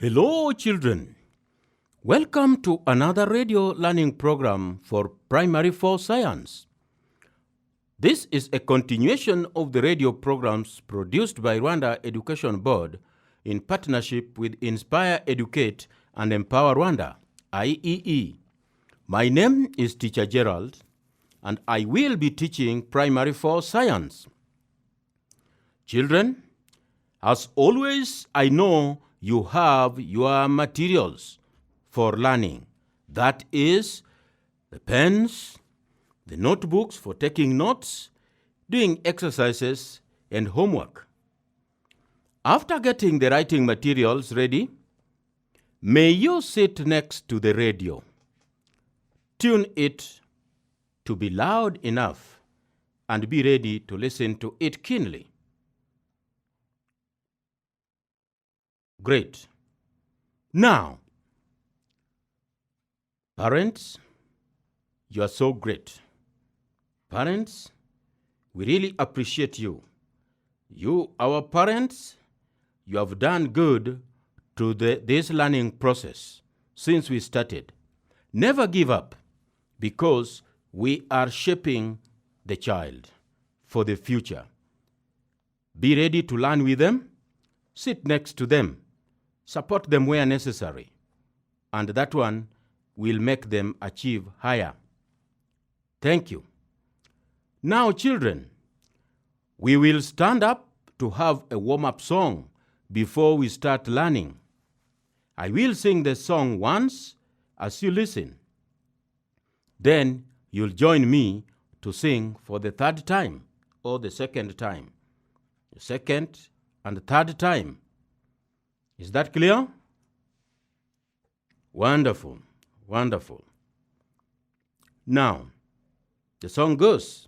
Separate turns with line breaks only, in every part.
Hello, children. Welcome to another radio learning program for Primary 4 Science. This is a continuation of the radio programs produced by Rwanda Education Board in partnership with Inspire, Educate and Empower Rwanda, IEE. My name is Teacher Gerard, and I will be teaching Primary 4 Science. Children, as always, I know you have your materials for learning. That is, the pens, the notebooks for taking notes, doing exercises, and homework. After getting the writing materials ready, may you sit next to the radio. Tune it to be loud enough and be ready to listen to it keenly. Great. Now, parents, you are so great. Parents, we really appreciate you. You, our parents, you have done good to this learning process since we started. Never give up, because we are shaping the child for the future. Be ready to learn with them, sit next to them, support them where necessary, and that one will make them achieve higher. Thank you. Now, children, we will stand up to have a warm-up song before we start learning. I will sing the song once as you listen. Then you'll join me to sing for the third time or the second time. The second and the third time. Is that clear? Wonderful, wonderful. Now, the song goes.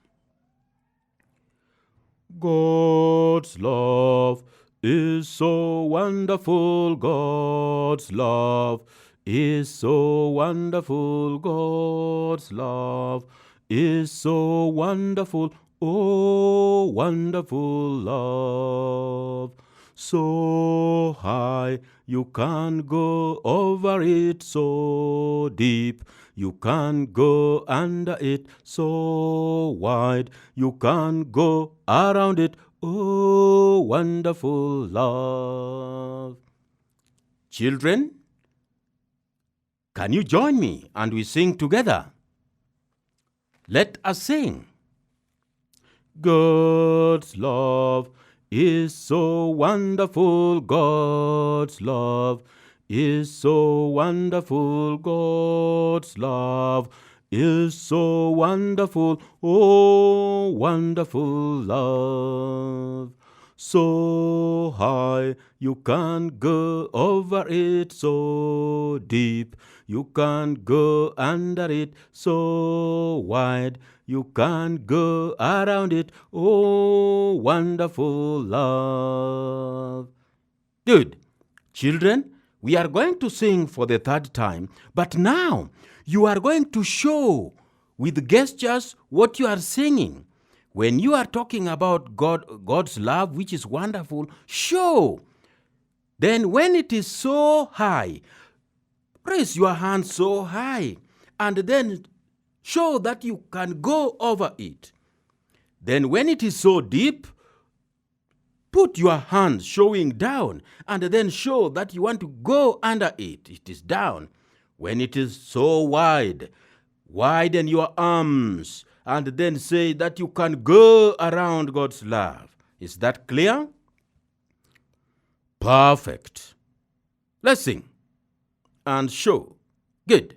God's love is so wonderful, God's love is so wonderful, God's love is so wonderful, oh, wonderful love. So high you can't go over it, so deep you can't go under it, so wide you can't go around it, oh, wonderful love. Children, can you join me and we sing together? Let us sing. God's love is so wonderful, God's love is so wonderful, God's love is so wonderful, oh, wonderful love. So high you can't go over it, so deep you can't go under it, so wide you can't go around it, oh, wonderful love. Good. Children, we are going to sing for the third time, but now you are going to show with gestures what you are singing. When you are talking about God's love, which is wonderful, show. Then when it is so high, raise your hand so high, and then show that you can go over it. Then when it is so deep, put your hand showing down, and then show that you want to go under it. It is down. When it is so wide, widen your arms, and then say that you can go around God's love. Is that clear? Perfect. Let's sing and show. Good.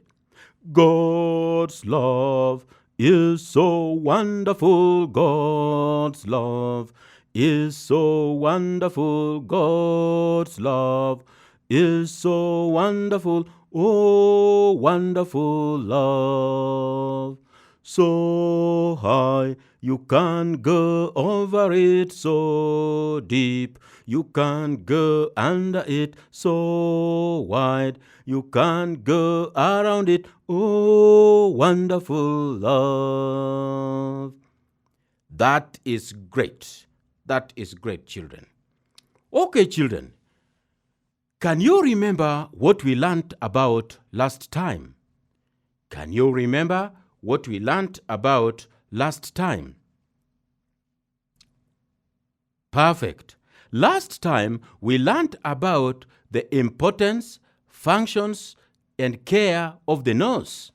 God's love is so wonderful, God's love is so wonderful, God's love is so wonderful, oh, wonderful love. So high you can't go over it, so deep you can't go under it, so wide you can't go around it, oh, wonderful love. That is great. That is great, children. Okay, children. Can you remember what we learned about last time? Can you remember what we learned about last time? Perfect. Last time we learned about the importance, functions, and care of the nose.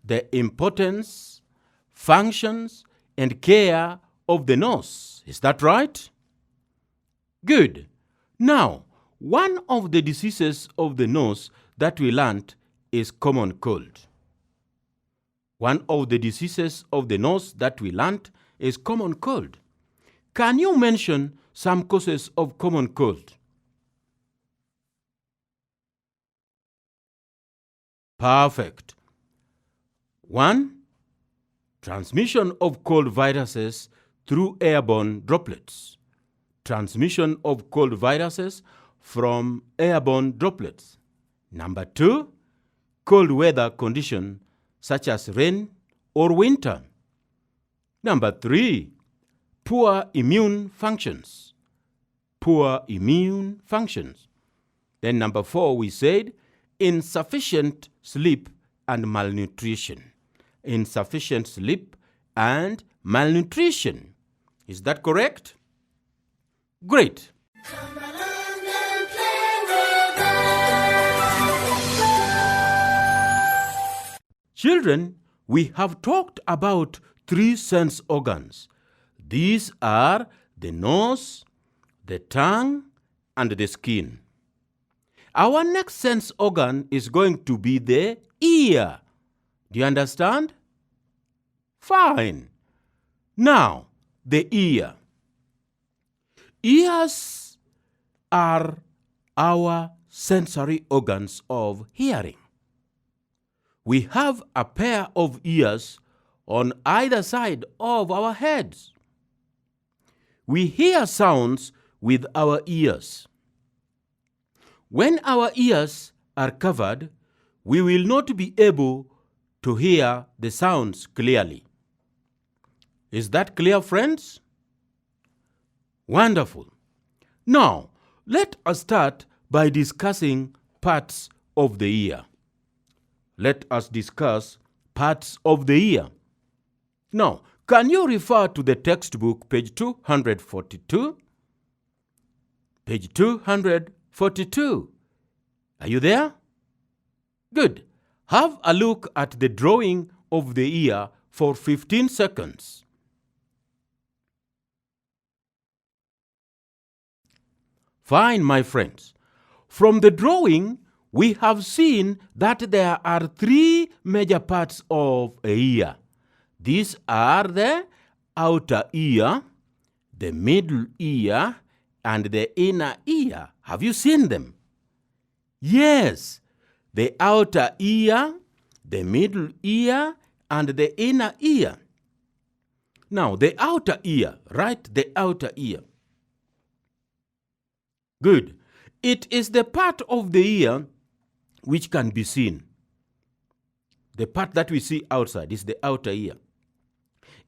The importance, functions, and care of the nose. Is that right? Good. Now, one of the diseases of the nose that we learned is common cold. One of the diseases of the nose that we learned is common cold. Can you mention some causes of common cold? Perfect. 1. Transmission of cold viruses through airborne droplets. Transmission of cold viruses from airborne droplets. Number 2, cold weather condition such as rain or winter. Number 3, poor immune functions. Poor immune functions. Then number 4, we said insufficient sleep and malnutrition. Insufficient sleep and malnutrition. Is that correct? Great.
Come along and play with us.
Children, we have talked about 3 sense organs. These are the nose, the tongue, and the skin. Our next sense organ is going to be the ear. Do you understand? Fine. Now, the ear. Ears are our sensory organs of hearing. We have a pair of ears on either side of our heads. We hear sounds with our ears. When our ears are covered, we will not be able to hear the sounds clearly. Is that clear, friends? Wonderful. Now, let us start by discussing parts of the ear. Let us discuss parts of the ear. Now, can you refer to the textbook, page 242? Page 242. Are you there? Good. Have a look at the drawing of the ear for 15 seconds. Fine, my friends. From the drawing, we have seen that there are 3 major parts of a ear. These are the outer ear, the middle ear, and the inner ear. Have you seen them? Yes, the outer ear, the middle ear, and the inner ear. Now, the outer ear, right? The outer ear. Good. It is the part of the ear which can be seen. The part that we see outside is the outer ear.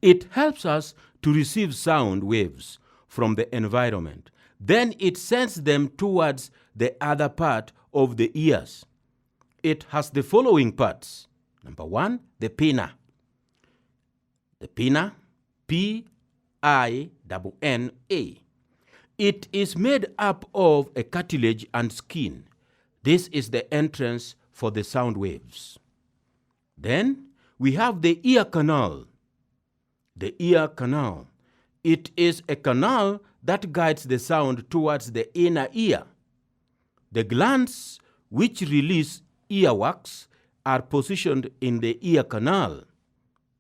It helps us to receive sound waves from the environment. Then it sends them towards the other part of the ears. It has the following parts. Number 1, the pinna. The pinna, P-I-N-N-A. It is made up of a cartilage and skin. This is the entrance for the sound waves. Then we have the ear canal. The ear canal. It is a canal that guides the sound towards the inner ear. The glands which release earwax are positioned in the ear canal.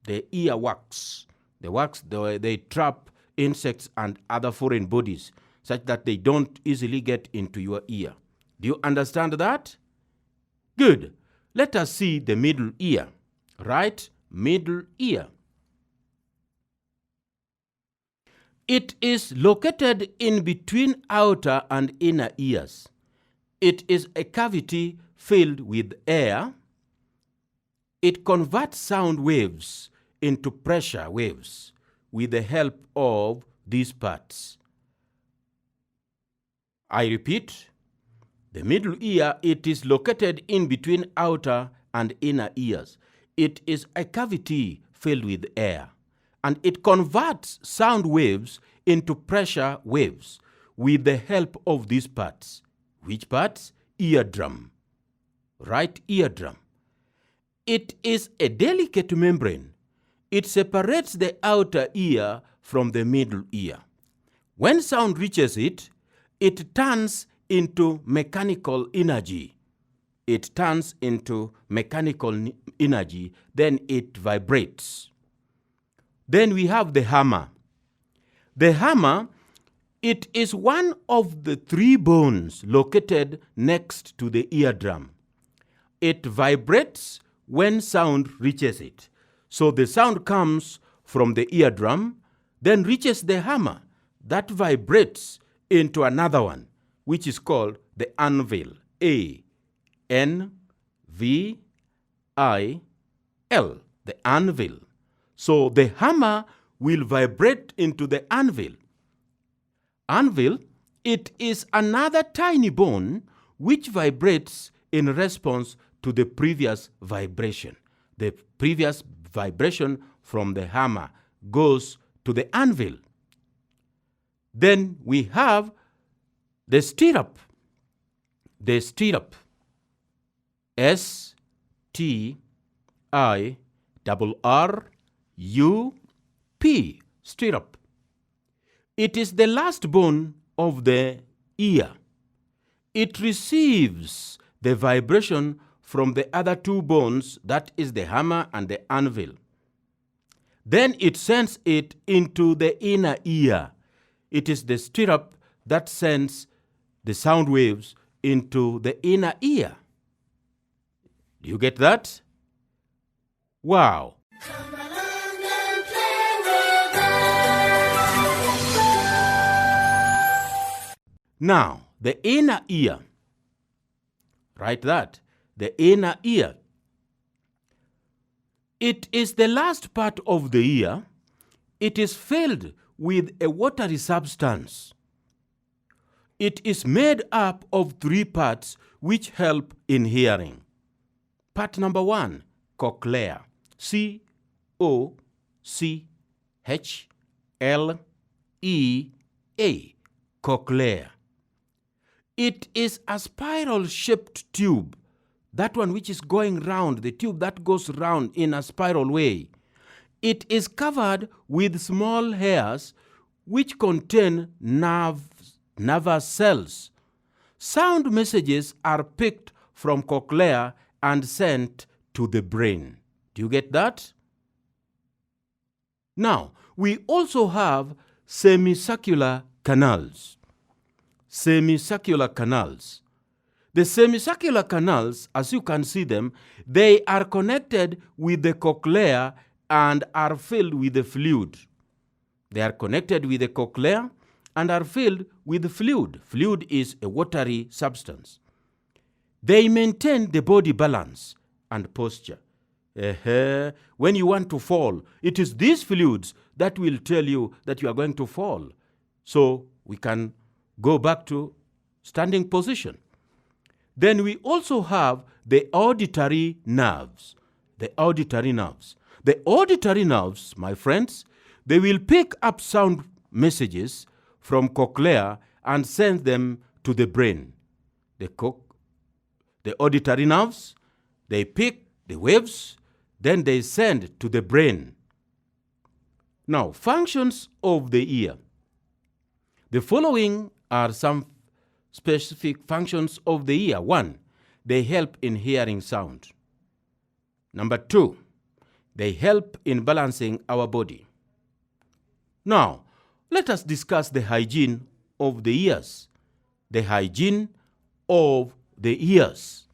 The earwax. The wax, they trap insects and other foreign bodies such that they don't easily get into your ear. Do you understand that? Good. Let us see the middle ear. Right? Middle ear. It is located in between outer and inner ears. It is a cavity filled with air. It converts sound waves into pressure waves with the help of these parts. I repeat, The middle ear, it is located in between outer and inner ears. It is a cavity filled with air, and it converts sound waves into pressure waves with the help of these parts. Which parts? Eardrum. Right eardrum. It is a delicate membrane. It separates the outer ear from the middle ear. When sound reaches it, it turns into mechanical energy. It turns into mechanical energy, then it vibrates. Then we have the hammer. The hammer, it is one of the 3 bones located next to the eardrum. It vibrates when sound reaches it. So the sound comes from the eardrum, then reaches the hammer. That vibrates into another one, which is called the anvil. A-N-V-I-L, the anvil. So the hammer will vibrate into the anvil. Anvil, it is another tiny bone which vibrates in response to the previous vibration. The previous vibration from the hammer goes to the anvil. Then we have the stirrup. The stirrup. S-T-I-R-R-U-P. Stirrup. It is the last bone of the ear. It receives the vibration from the other 2 bones, that is the hammer and the anvil. Then it sends it into the inner ear. It is the stirrup that sends the sound waves into the inner ear. Do you get that? Wow.
Come along and play with us.
Now, the inner ear. Write that. The inner ear. It is the last part of the ear. It is filled with a watery substance. It is made up of 3 parts which help in hearing. Part number 1, cochlea. C-O-C-H-L-E-A. Cochlea. It is a spiral-shaped tube. That one which is going round, the tube that goes round in a spiral way. It is covered with small hairs which contain nervous cells. Sound messages are picked from cochlea and sent to the brain. Do you get that? Now, we also have semicircular canals. Semicircular canals. The semicircular canals, as you can see them, they are connected with the cochlea and are filled with the fluid. They are connected with the cochlea and are filled with the fluid. Fluid is a watery substance. They maintain the body balance and posture. When you want to fall, it is these fluids that will tell you that you are going to fall. So we can go back to standing position. Then we also have the auditory nerves. The auditory nerves. The auditory nerves, my friends, they will pick up sound messages from cochlea and send them to the brain. The auditory nerves, they pick the waves, then they send to the brain. Now, functions of the ear. The following are some specific functions of the ear. 1, they help in hearing sound. Number 2, they help in balancing our body. Now, let us discuss the hygiene of the ears. The hygiene of the ears.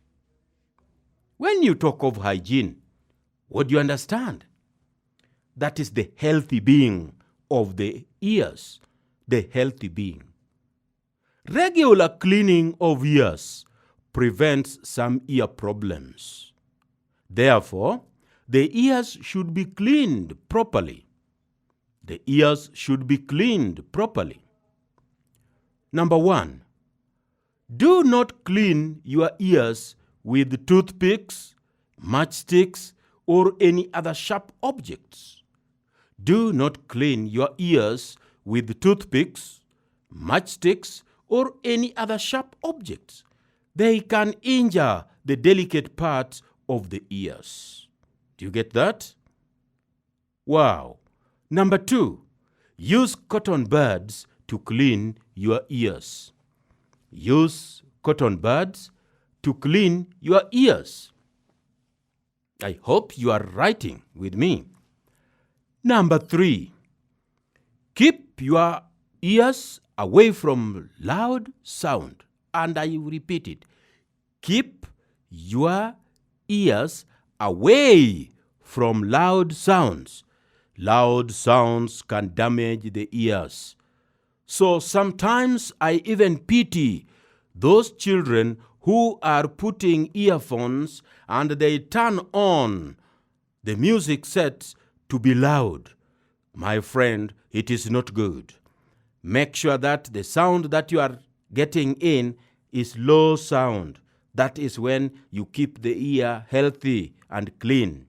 When you talk of hygiene, what do you understand? That is the healthy being of the ears. The healthy being. Regular cleaning of ears prevents some ear problems. Therefore, the ears should be cleaned properly. The ears should be cleaned properly. Number 1, Do not clean your ears with toothpicks, matchsticks, or any other sharp objects. Do not clean your ears with toothpicks, matchsticks, or any other sharp objects. They can injure the delicate parts of the ears. Do you get that? Wow. Number 2, use cotton buds to clean your ears. Use cotton buds to clean your ears. I hope you are writing with me. Number 3, keep your ears away from loud sound. And I will repeat it. Keep your ears away from loud sounds. Loud sounds can damage the ears. So sometimes I even pity those children who are putting earphones and they turn on the music set to be loud. My friend, it is not good. Make sure that the sound that you are getting in is low sound. That is when you keep the ear healthy and clean.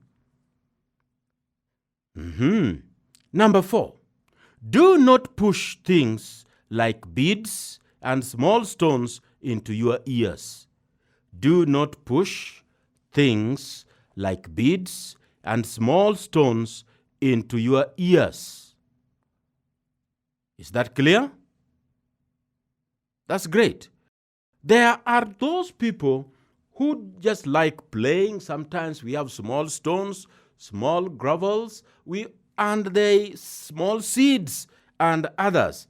Number 4, do not push things like beads and small stones into your ears. Do not push things like beads and small stones into your ears. Is that clear? That's great. There are those people who just like playing. Sometimes we have small stones, small gravels, and they small seeds and others.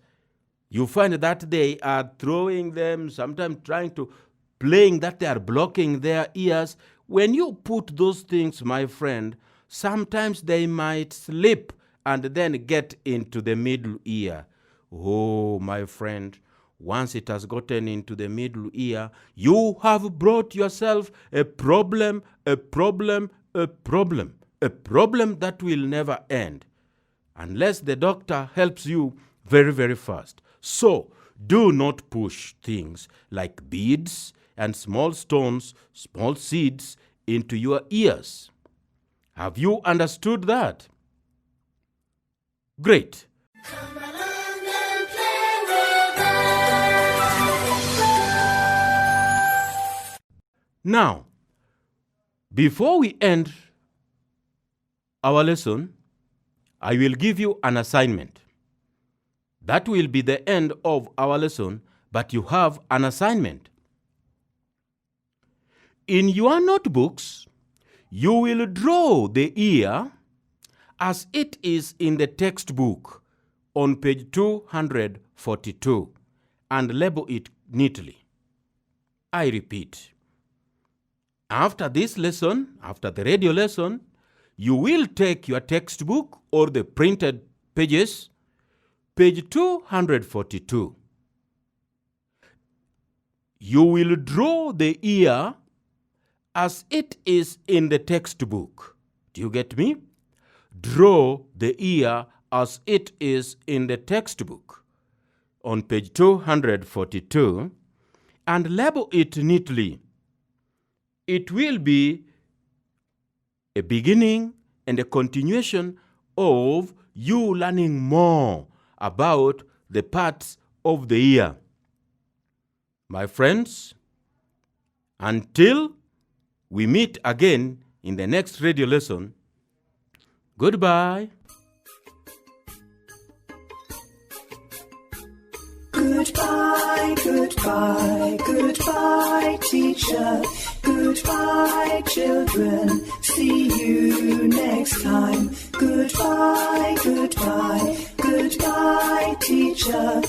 You find that they are throwing them, sometimes trying to playing that they are blocking their ears. When you put those things, my friend, sometimes they might slip and then get into the middle ear. Oh, my friend, once it has gotten into the middle ear, you have brought yourself a problem that will never end, unless the doctor helps you very, very fast. So, do not push things like beads and small stones, small seeds into your ears. Have you understood that? Great.
Come along and play with us.
Now, before we end our lesson, I will give you an assignment. That will be the end of our lesson, but you have an assignment. In your notebooks, you will draw the ear as it is in the textbook on page 242 and label it neatly. I repeat, after this lesson, after the radio lesson, you will take your textbook or the printed pages, page 242. You will draw the ear as it is in the textbook. Do you get me? Draw the ear as it is in the textbook on page 242 and label it neatly. It will be a beginning and a continuation of you learning more about the parts of the ear. My friends, until we meet again in the next radio lesson, goodbye.
Goodbye, goodbye, goodbye, teacher. Goodbye, children. See you next time. Goodbye, goodbye, goodbye, teacher.